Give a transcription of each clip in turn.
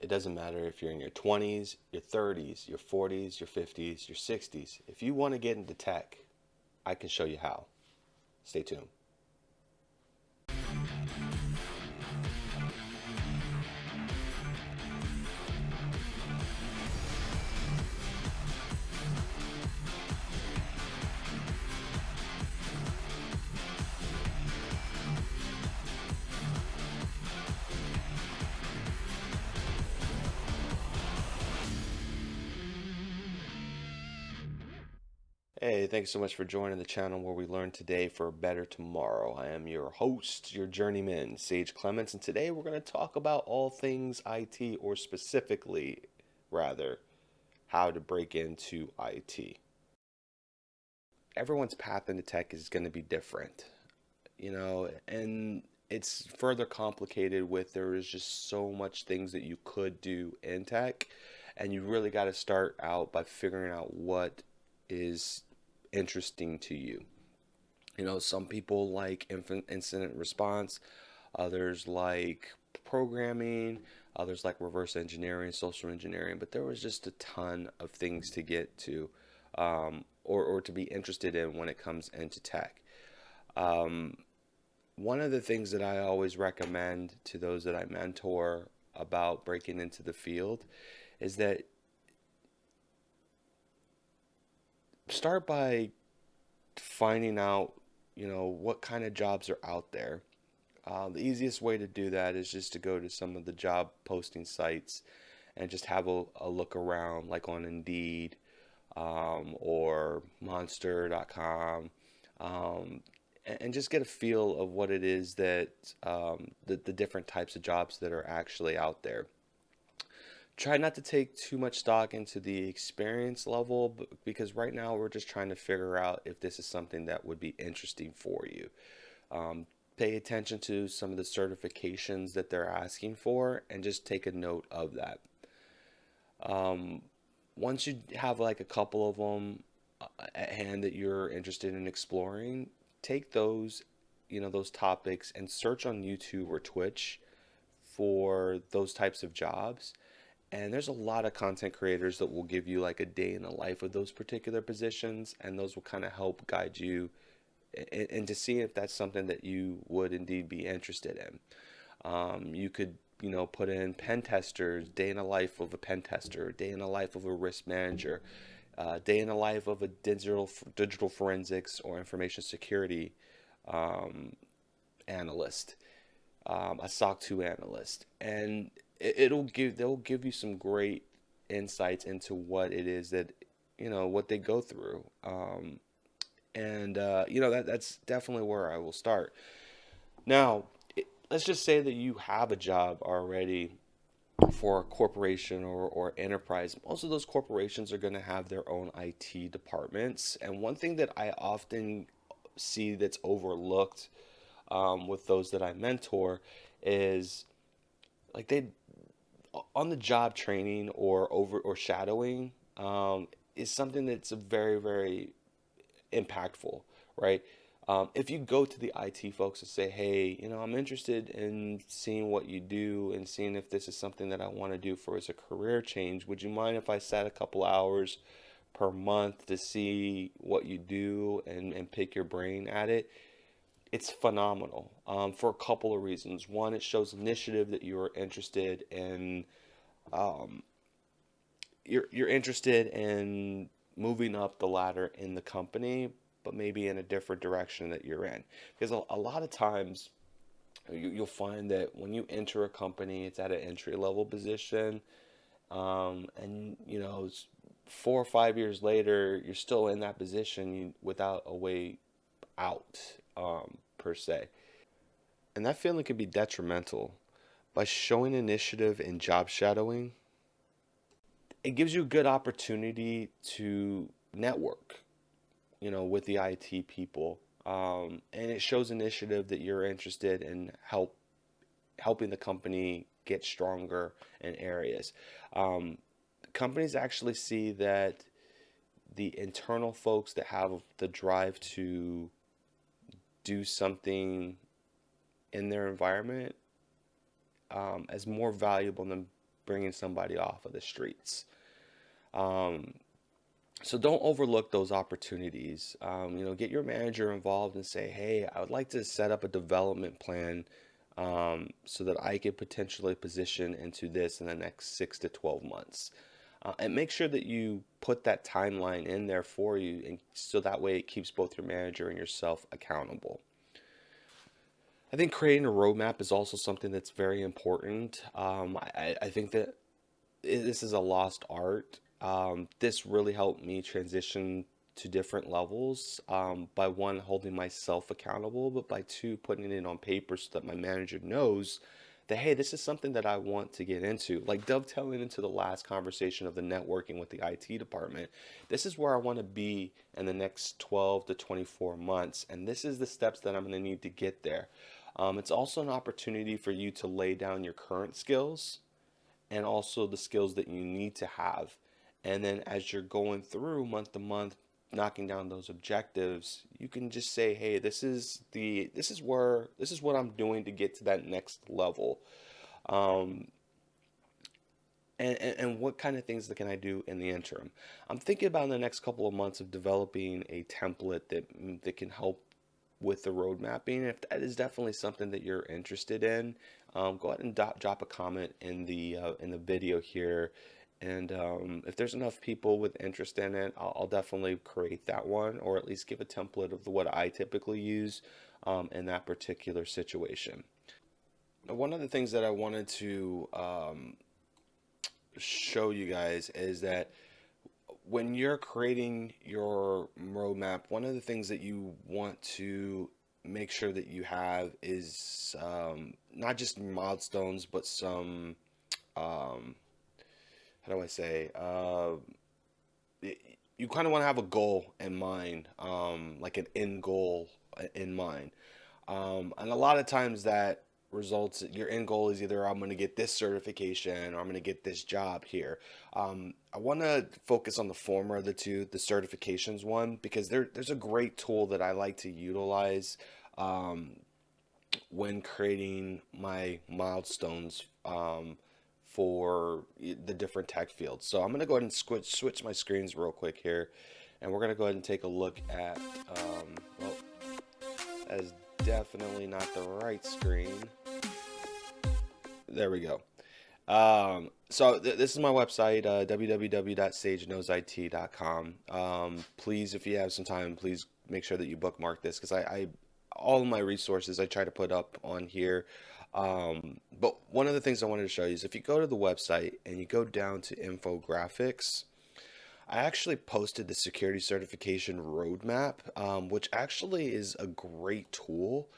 It doesn't matter if you're in your 20s, your 30s, your 40s, your 50s, your 60s. If you want to get into tech, I can show you how. Stay tuned. Hey, thanks so much for joining the channel where we learn today for a better tomorrow. I am your host, your journeyman, Sage Clements, and today we're going to talk about all things IT, or specifically, rather, how to break into IT. Everyone's path into tech is going to be different, and it's further complicated with there is just so much things that you could do in tech, and you really got to start out by figuring out what is interesting to you. Some people like incident response, others like programming, others like reverse engineering, social engineering, but there was just a ton of things to get to, or to be interested in when it comes into tech. One of the things that I always recommend to those that I mentor about breaking into the field is that start by finding out, what kind of jobs are out there. The easiest way to do that is just to go to some of the job posting sites and just have a look around, like on Indeed, or Monster.com, and just get a feel of what it is that the different types of jobs that are actually out there. Try not to take too much stock into the experience level, because right now we're just trying to figure out if this is something that would be interesting for you. Pay attention to some of the certifications that they're asking for and just take a note of that. Once you have like a couple of them at hand that you're interested in exploring, take those topics and search on YouTube or Twitch for those types of jobs. And there's a lot of content creators that will give you like a day in the life of those particular positions, and those will kind of help guide you into seeing if that's something that you would indeed be interested in. You could, put in pen testers, day in the life of a pen tester, day in the life of a risk manager, day in the life of a digital forensics or information security analyst, a SOC 2 analyst, and they'll give you some great insights into what it is that what they go through, and that's definitely where I will start. Now, let's just say that you have a job already for a corporation or enterprise. Most of those corporations are going to have their own IT departments, and one thing that I often see that's overlooked, with those that I mentor, is like they on the job training or shadowing, is something that's very, very impactful, right? If you go to the IT folks and say, hey, I'm interested in seeing what you do and seeing if this is something that I want to do for as a career change, would you mind if I sat a couple hours per month to see what you do and pick your brain at it? It's phenomenal, for a couple of reasons. One, it shows initiative that you are interested in. Um, you're interested in moving up the ladder in the company, but maybe in a different direction that you're in. Because a lot of times you'll find that when you enter a company, it's at an entry level position, and 4 or 5 years later, you're still in that position without a way out, per se. And that feeling can be detrimental. By showing initiative in job shadowing, it gives you a good opportunity to network, with the IT people. And it shows initiative that you're interested in helping the company get stronger in areas. Companies actually see that the internal folks that have the drive to do something in their environment, as more valuable than bringing somebody off of the streets. Um, so don't overlook those opportunities. Get your manager involved and say, hey, I would like to set up a development plan so that I could potentially position into this in the next 6 to 12 months. And make sure that you put that timeline in there for you, and so that way it keeps both your manager and yourself accountable. I think creating a roadmap is also something that's very important. I think that this is a lost art. This really helped me transition to different levels, by one, holding myself accountable, but by two, putting it on paper so that my manager knows that, hey, this is something that I want to get into. Like dovetailing into the last conversation of the networking with the IT department, this is where I want to be in the next 12 to 24 months, and this is the steps that I'm going to need to get there. It's also an opportunity for you to lay down your current skills and also the skills that you need to have. And then as you're going through month to month, knocking down those objectives, you can just say, hey, this is what I'm doing to get to that next level. Um, and what kind of things that can I do in the interim? I'm thinking about in the next couple of months of developing a template that can help with the road mapping. If that is definitely something that you're interested in, go ahead and drop a comment in the video here. And if there's enough people with interest in it, I'll definitely create that one, or at least give a template of what I typically use in that particular situation. Now, one of the things that I wanted to show you guys is that when you're creating your roadmap, one of the things that you want to make sure that you have is not just milestones, but some, how do I say, you kind of want to have a goal in mind, like an end goal in mind. And a lot of times that results, your end goal is either I'm going to get this certification or I'm going to get this job here. I want to focus on the former of the two, the certifications one, because there's a great tool that I like to utilize when creating my milestones for the different tech fields. So I'm going to go ahead and switch my screens real quick here, and we're going to go ahead and take a look at, well, that is definitely not the right screen. There we go. So this is my website, www.sageknowsit.com. Please, if you have some time, please make sure that you bookmark this, because I all of my resources I try to put up on here. But one of the things I wanted to show you is if you go to the website and you go down to infographics, I actually posted the security certification roadmap, which actually is a great tool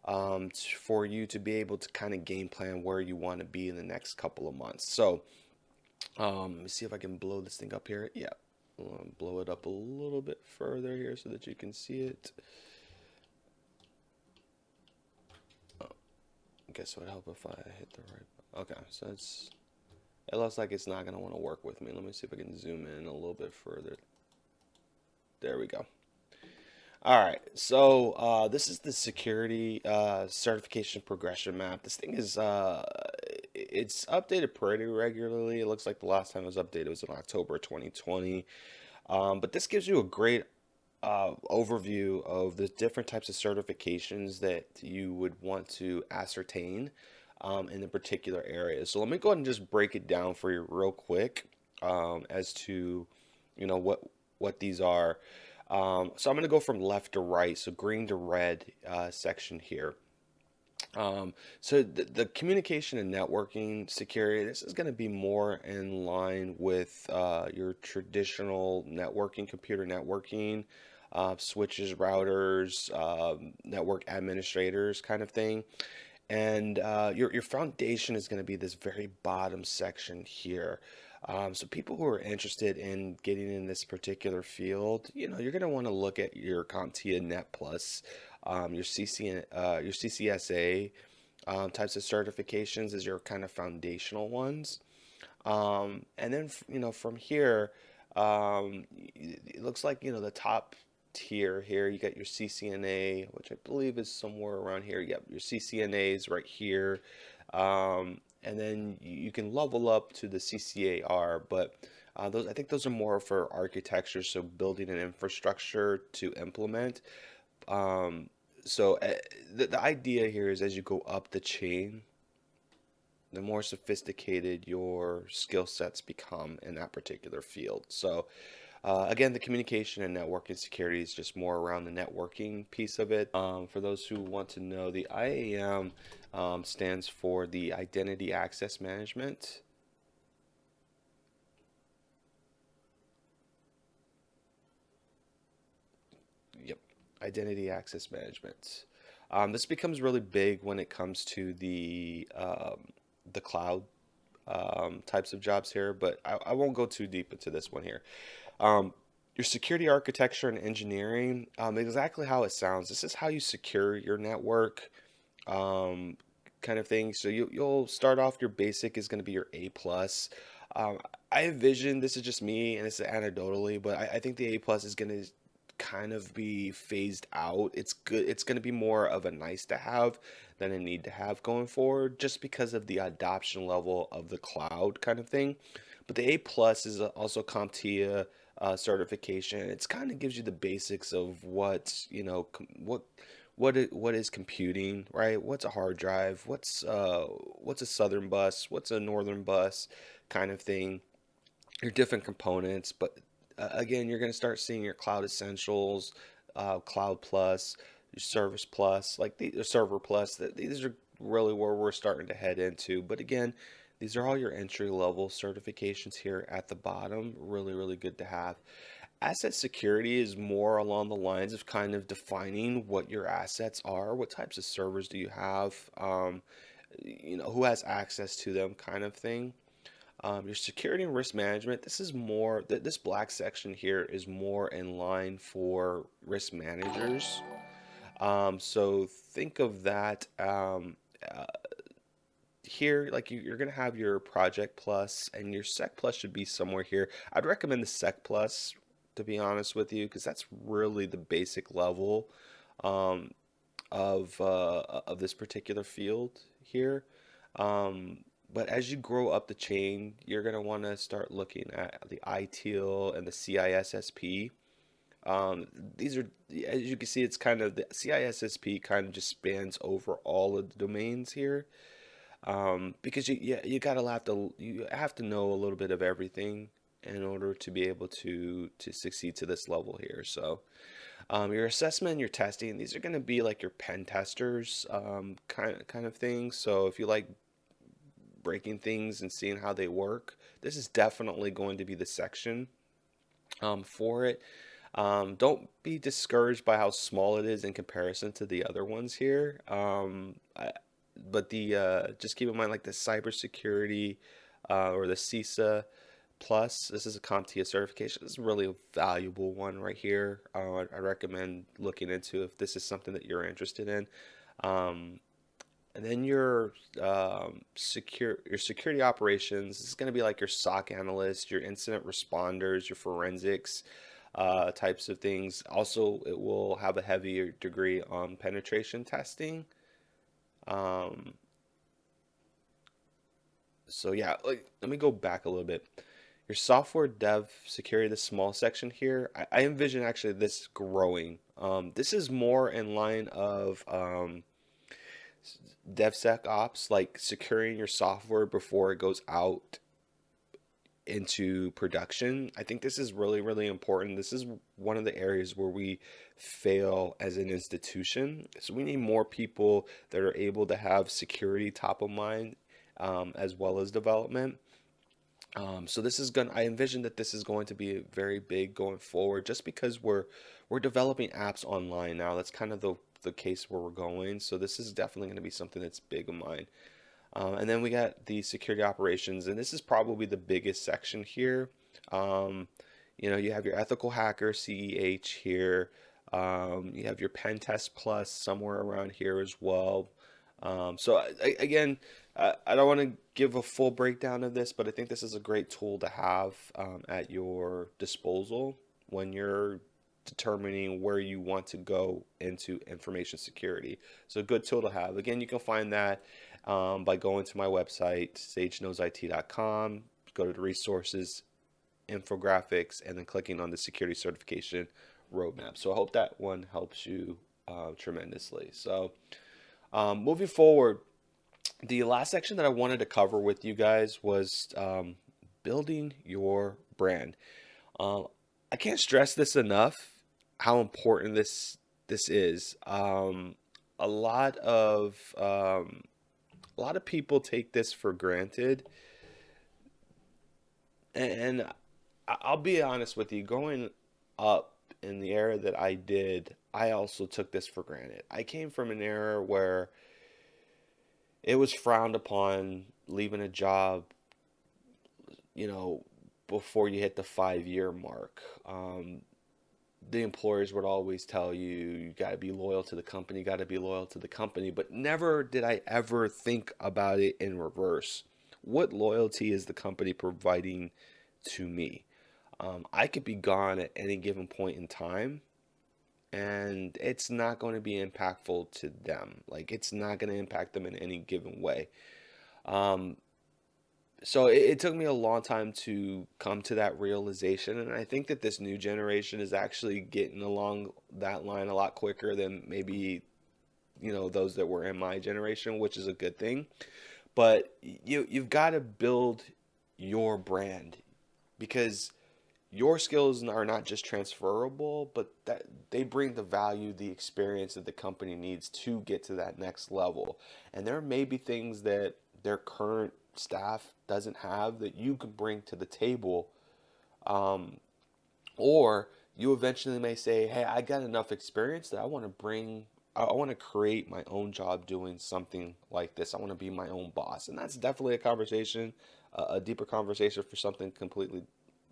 for you to be able to kind of game plan where you want to be in the next couple of months. So let me see if I can blow this thing up here. Yeah, I'll blow it up a little bit further here so that you can see it. I guess it would help if I hit the right. Okay, so it looks like it's not going to want to work with me. Let me see if I can zoom in a little bit further. There we go. All right, so this is the security certification progression map. This thing is it's updated pretty regularly. It looks like the last time it was updated was in October 2020. But this gives you a great overview of the different types of certifications that you would want to ascertain in the particular area. So let me go ahead and just break it down for you real quick as to what these are. So I'm going to go from left to right, so green to red section here. So the communication and networking security, this is going to be more in line with your traditional networking, computer networking, switches, routers, network administrators kind of thing. And your foundation is going to be this very bottom section here. So people who are interested in getting in this particular field, you're going to want to look at your CompTIA Net Plus, your CCSA types of certifications as your kind of foundational ones. And then, from here, it looks like, the top tier here, you got your CCNA, which I believe is somewhere around here. Yep, your CCNA is right here. and then you can level up to the CCAR, but those I think those are more for architecture, so building an infrastructure to implement. Um, so the idea here is as you go up the chain, the more sophisticated your skill sets become in that particular field. So again, the communication and networking security is just more around the networking piece of it. For those who want to know, the IAM stands for the Identity Access Management. Yep, Identity Access Management. This becomes really big when it comes to the cloud types of jobs here, but I won't go too deep into this one here. Um, your security architecture and engineering, exactly how it sounds. This is how you secure your network, um, kind of thing. So you'll start off. Your basic is going to be your A plus. Um, I envision this is just me, and it's anecdotally, but I think the A plus is going to kind of be phased out. It's good. It's going to be more of a nice to have than a need to have going forward, just because of the adoption level of the cloud kind of thing. But the A plus is also CompTIA certification. It's kind of gives you the basics of what what is computing, right? What's a hard drive? What's a southern bus? What's a northern bus? Kind of thing. Your different components, but again, you're going to start seeing your cloud essentials, cloud plus, your service plus, like the server plus. These are really where we're starting to head into. But again, these are all your entry level certifications here at the bottom. Really, really good to have. Asset security is more along the lines of kind of defining what your assets are, what types of servers do you have, who has access to them, kind of thing. Your security and risk management, this is more, this black section here is more in line for risk managers. So think of that uh, here, like you're going to have your project plus and your sec plus should be somewhere here. I'd recommend the sec plus, to be honest with you, because that's really the basic level um, of this particular field here. Um, but as you grow up the chain, you're gonna want to start looking at the ITIL and the CISSP. Um, these are, as you can see, it's kind of the CISSP kind of just spans over all of the domains here. Because you gotta you have to know a little bit of everything in order to be able to succeed to this level here. So your assessment and your testing, these are going to be like your pen testers kind of things. So if you like breaking things and seeing how they work, this is definitely going to be the section for it. Don't be discouraged by how small it is in comparison to the other ones here. But the just keep in mind like the cybersecurity or the CISA plus. This is a CompTIA certification. This is a really valuable one right here. I recommend looking into if this is something that you're interested in. Um, and then your security operations. This is going to be like your SOC analyst, your incident responders, your forensics types of things. Also, it will have a heavier degree on penetration testing. Um, so yeah, like let me go back a little bit. Your software dev security, the small section here, I envision actually this growing. This is more in line of DevSecOps, like securing your software before it goes out into production. I think this is really, really important. This is one of the areas where we fail as an institution. So we need more people that are able to have security top of mind as well as development. So this is going I envision that this is going to be very big going forward just because we're developing apps online now. That's kind of the case where we're going. So this is definitely going to be something that's big of mine. And then we got the security operations, and this is probably the biggest section here. Um, you have your ethical hacker, CEH here. You have your pen test plus somewhere around here as well. Again, I don't want to give a full breakdown of this, but I think this is a great tool to have at your disposal when you're determining where you want to go into information security. So a good tool to have. Again, you can find that by going to my website, sageknowsit.com, go to the resources, infographics, and then clicking on the security certification roadmap. So I hope that one helps you tremendously. So moving forward, the last section that I wanted to cover with you guys was building your brand. Um, I can't stress this enough how important this is. A lot of a lot of people take this for granted, and I'll be honest with you. Growing up in the era that I did, I also took this for granted. I came from an era where it was frowned upon leaving a job, you know, before you hit the 5 year mark. The employers would always tell you, you got to be loyal to the company, got to be loyal to the company. But never did I ever think about it in reverse. What loyalty is the company providing to me? I could be gone at any given point in time, and it's not going to be impactful to them. Like, it's not going to impact them in any given way. Um, so it took me a long time to come to that realization, and I think that this new generation is actually getting along that line a lot quicker than maybe, those that were in my generation, which is a good thing. But you've got to build your brand, because your skills are not just transferable, but that they bring the value, the experience that the company needs to get to that next level. And there may be things that their current staff doesn't have that you can bring to the table. Um, or you eventually may say, hey, I got enough experience that I want to I want to create my own job doing something like this. I want to be my own boss. And that's definitely a conversation, a deeper conversation for something completely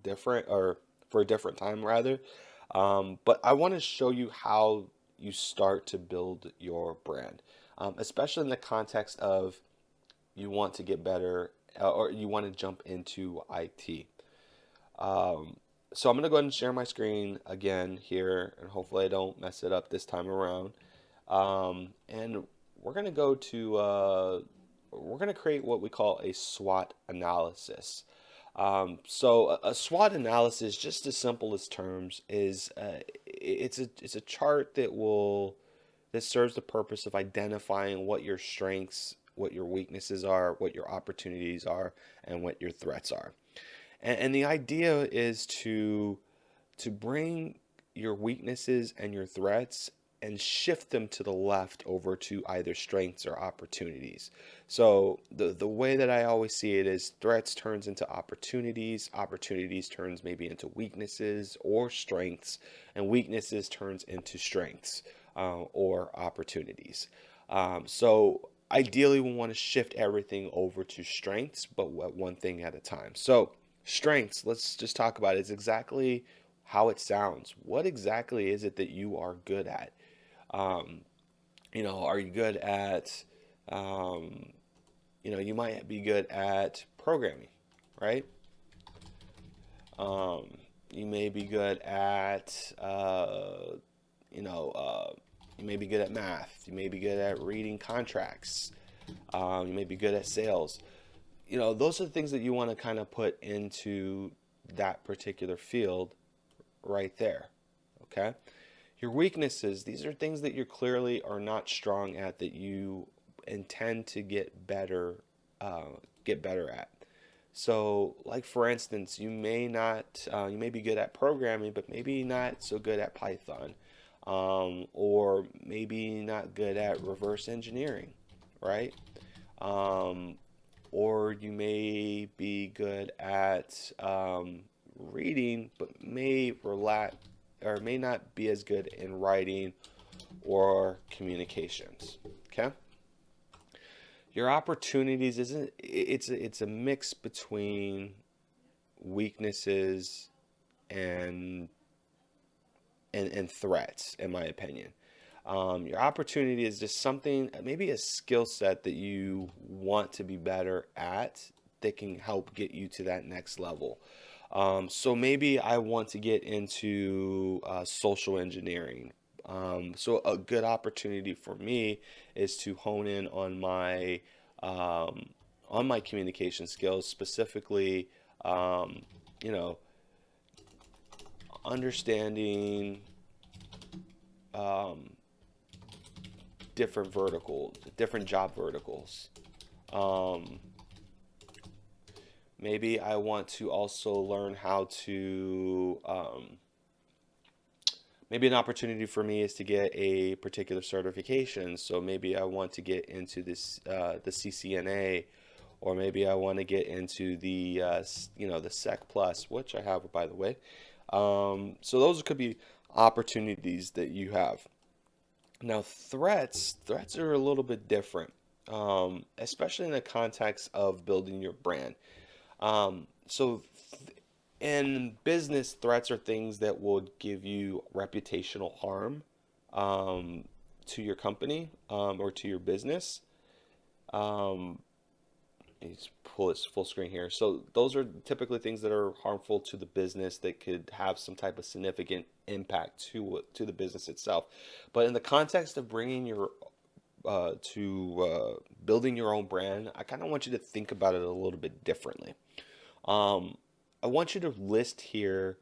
different, or for a different time rather. But I want to show you how you start to build your brand, especially in the context of you want to get better, or you want to jump into IT. Um, so I'm going to go ahead and share my screen again here, and hopefully I don't mess it up this time around. And we're going to go to, we're going to create what we call a SWOT analysis. So a SWOT analysis, just as simple as terms, is it's a chart that serves the purpose of identifying what your strengths, what your weaknesses are, what your opportunities are, and what your threats are. And the idea is to bring your weaknesses and your threats and shift them to the left over to either strengths or opportunities. So the way that I always see it is threats turns into opportunities, opportunities turns maybe into weaknesses or strengths, and weaknesses turns into strengths or opportunities. So ideally we want to shift everything over to strengths, but one thing at a time. So strengths, let's just talk about it. It's exactly how it sounds. What exactly is it that you are good at? Um, are you good at, um, you might be good at programming, right? Um, you may be good at, you know, uh, you may be good at math. You may be good at reading contracts. You may be good at sales. Those are the things that you want to kind of put into that particular field right there. Okay. Your weaknesses, these are things that you clearly are not strong at, that you intend to get better at. So, like for instance, you may be good at programming, but maybe not so good at Python, or maybe not good at reverse engineering, right? Um, or you may be good at reading, but may not be as good in writing or communications. Okay. Your opportunities isn't it's a mix between weaknesses and and threats, in my opinion. Your opportunity is just something, maybe a skill set that you want to be better at, that can help get you to that next level. So maybe I want to get into social engineering. So a good opportunity for me is to hone in on my um, on my communication skills, specifically, um, you know, understanding um, different job verticals. Um, Maybe I want to also learn how to, maybe an opportunity for me is to get a particular certification. So maybe I want to get into the CCNA, or maybe I want to get into the Sec Plus, which I have, by the way. So those could be opportunities that you have. Now, threats are a little bit different, especially in the context of building your brand. So in business, threats are things that will give you reputational harm um, to your company or to your business. Um, Let's pull this full screen here. So those are typically things that are harmful to the business that could have some type of significant impact to the business itself. But in the context of bringing your to building your own brand, I kind of want you to think about it a little bit differently. Um, I want you to list here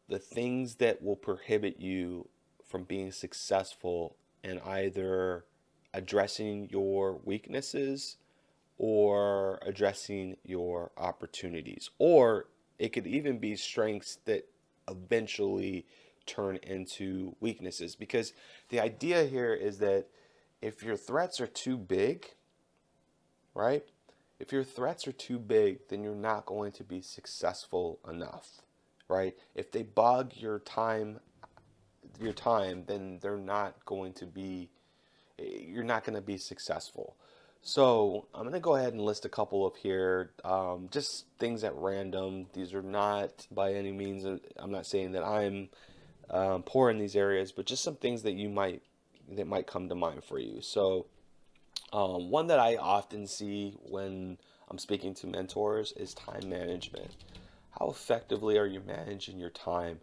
the things that will prohibit you from being successful in either addressing your weaknesses or addressing your opportunities. Or it could even be strengths that eventually turn into weaknesses. Because the idea here is that if your threats are too big, right? If your threats are too big, then you're not going to be successful enough, right? If they bog your time, then they're not going to be you're not going to be successful. So I'm going to go ahead and list a couple of here, just things at random. These are not by any means, I'm not saying that I'm poor in these areas, but just some things that might come to mind for you. So one that I often see when I'm speaking to mentors is time management. How effectively are you managing your time?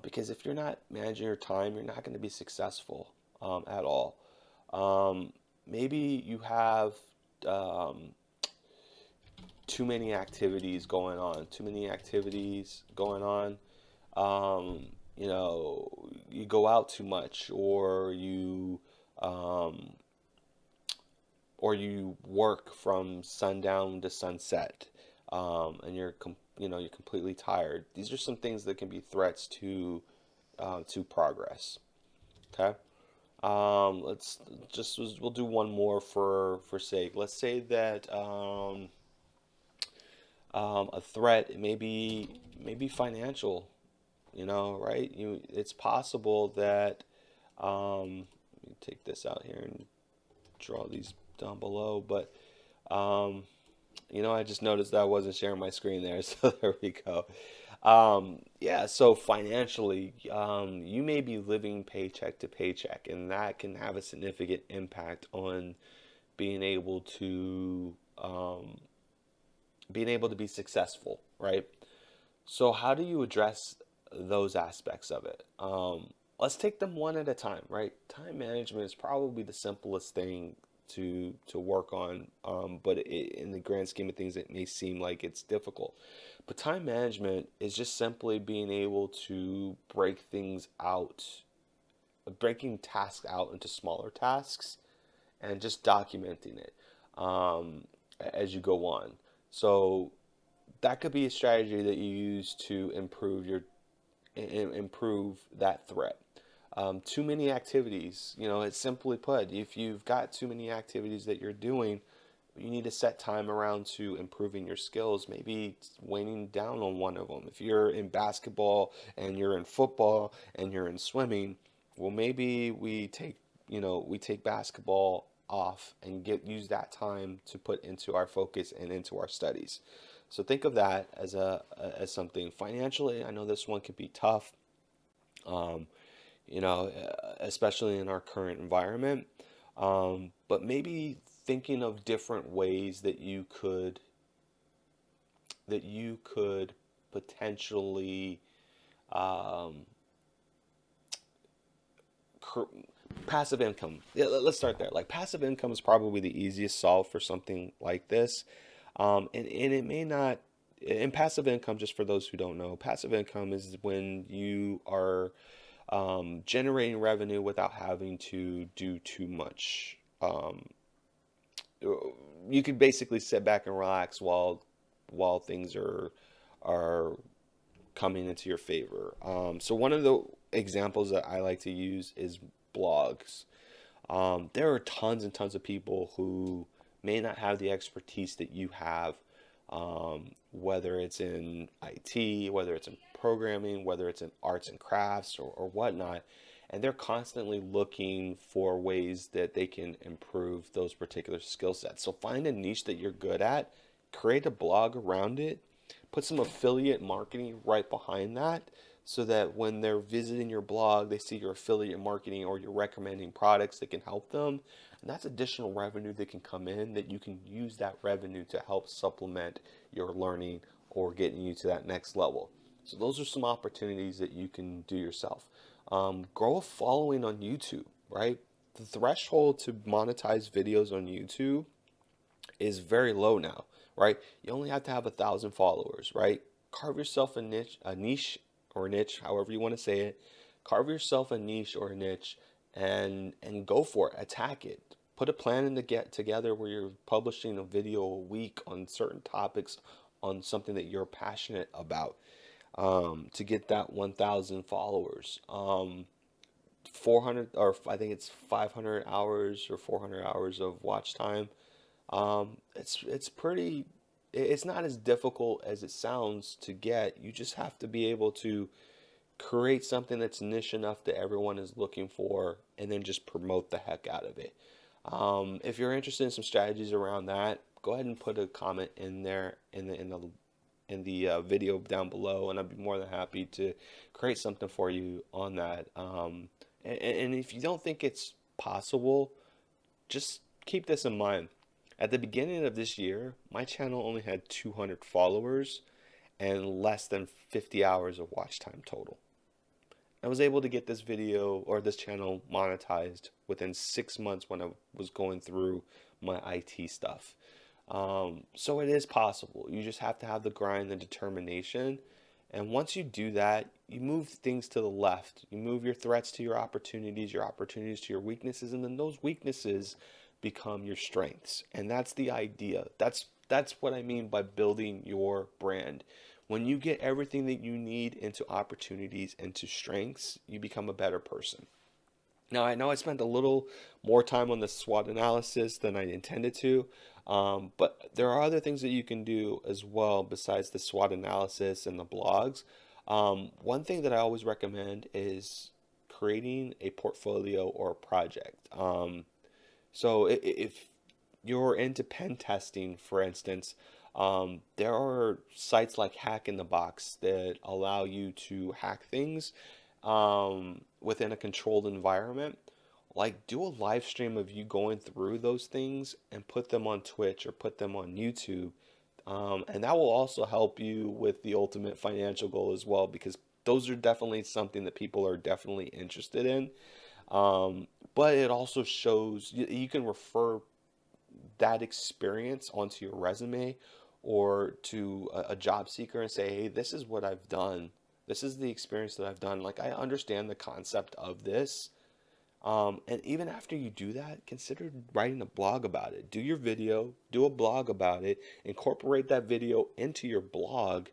Because if you're not managing your time, you're not going to be successful at all. Maybe you have um, too many activities going on, you go out too much, um, or you work from sundown to sunset, and you're completely tired. These are some things that can be threats to progress. Okay. Let's just we'll do one more for sake. Let's say that a threat maybe financial. Right? It's possible that let me take this out here and draw these down below. But um, I just noticed that I wasn't sharing my screen there, so there we go. Yeah, so financially, you may be living paycheck to paycheck, and that can have a significant impact on being able to be successful, right? So how do you address those aspects of it? Let's take them one at a time, right? Time management is probably the simplest thing to work on, but in the grand scheme of things, it may seem like it's difficult. But time management is just simply being able to breaking tasks out into smaller tasks and just documenting it as you go on. So that could be a strategy that you use to improve that threat. Too many activities, it's simply put, if you've got too many activities that you're doing, you need to set time around to improving your skills, maybe weighing down on one of them. If you're in basketball and you're in football and you're in swimming, well, maybe we take basketball off and use that time to put into our focus and into our studies. So think of that as something financially. I know this one could be tough, um, especially in our current environment. But maybe thinking of different ways that you could potentially um, Passive income. Yeah, let's start there. Like passive income is probably the easiest solve for something like this. And it may not, and passive income, just for those who don't know, passive income is when you are generating revenue without having to do too much. You can basically sit back and relax while things are coming into your favor. So one of the examples that I like to use is blogs. There are tons and tons of people who may not have the expertise that you have, whether it's in IT, whether it's in programming, whether it's in arts and crafts or whatnot. And they're constantly looking for ways that they can improve those particular skill sets. So find a niche that you're good at, create a blog around it, put some affiliate marketing right behind that so that when they're visiting your blog, they see your affiliate marketing or you're recommending products that can help them. And that's additional revenue that can come in that you can use that revenue to help supplement your learning or getting you to that next level. So those are some opportunities that you can do yourself. Grow a following on YouTube, right? The threshold to monetize videos on YouTube is very low now, right? You only have to have 1,000 followers, right? Carve yourself a niche or a niche, however you want to say it. Carve yourself a niche or a niche and go for it. Attack it. Put a plan in to get together where you're publishing a video a week on certain topics on something that you're passionate about to get that 1,000 followers. 400 or I think it's 500 hours or 400 hours of watch time. It's pretty. It's not as difficult as it sounds to get. You just have to be able to create something that's niche enough that everyone is looking for, and then just promote the heck out of it. If you're interested in some strategies around that, go ahead and put a comment in there in the video down below, and I'd be more than happy to create something for you on that. And if you don't think it's possible, just keep this in mind. At the beginning of this year, my channel only had 200 followers and less than 50 hours of watch time total. I was able to get this video or this channel monetized within 6 months when I was going through my IT stuff. So it is possible. You just have to have the grind, the determination. And once you do that, you move things to the left. You move your threats to your opportunities to your weaknesses, and then those weaknesses become your strengths. And that's the idea. That's what I mean by building your brand. When you get everything that you need into opportunities, into strengths, you become a better person. Now, I know I spent a little more time on the SWOT analysis than I intended to, but there are other things that you can do as well besides the SWOT analysis and the blogs. One thing that I always recommend is creating a portfolio or a project. So if you're into pen testing, for instance, there are sites like Hack in the Box that allow you to hack things within a controlled environment. Like do a live stream of you going through those things and put them on Twitch or put them on YouTube. And that will also help you with the ultimate financial goal as well, because those are definitely something that people are definitely interested in. But it also shows you can refer that experience onto your resume or to a job seeker and say, hey, this is what I've done. This is the experience that I've done. Like, I understand the concept of this. And even after you do that, consider writing a blog about it. Do your video, do a blog about it, incorporate that video into your blog,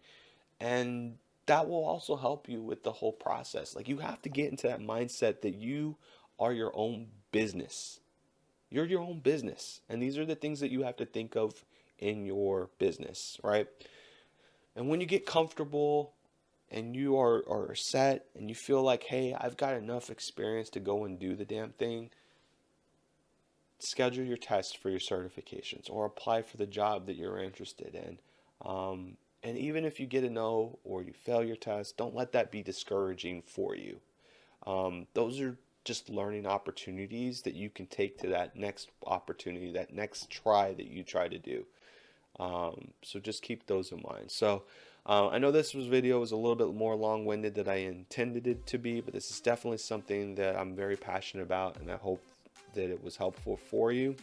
and that will also help you with the whole process. Like, you have to get into that mindset that you are your own business. You're your own business. And these are the things that you have to think of in your business, right? And when you get comfortable and you are set and you feel like, hey, I've got enough experience to go and do the damn thing, schedule your test for your certifications or apply for the job that you're interested in. And even if you get a no or you fail your test, don't let that be discouraging for you. Those are just learning opportunities that you can take to that next opportunity, that next try that you try to do. So just keep those in mind. So I know this video was a little bit more long-winded than I intended it to be, but this is definitely something that I'm very passionate about, and I hope that it was helpful for you.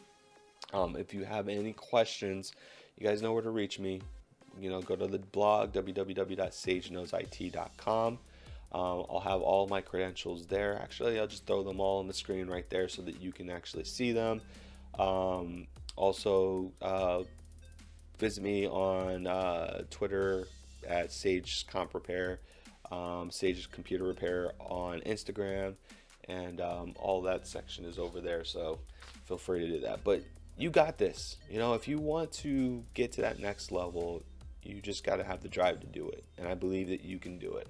If you have any questions, you guys know where to reach me. Go to the blog, www.sageknowsit.com. I'll have all my credentials there. Actually, I'll just throw them all on the screen right there so that you can actually see them. Also, visit me on Twitter at Sage Comp Repair, Sage Computer Repair on Instagram, and all that section is over there. So feel free to do that. But you got this. If you want to get to that next level, you just got to have the drive to do it. And I believe that you can do it.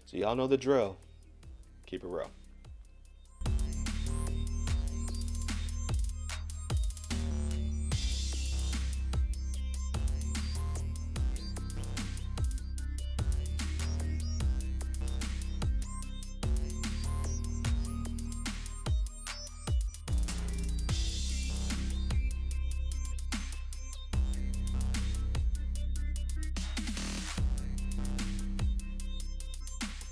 So y'all know the drill. Keep it real.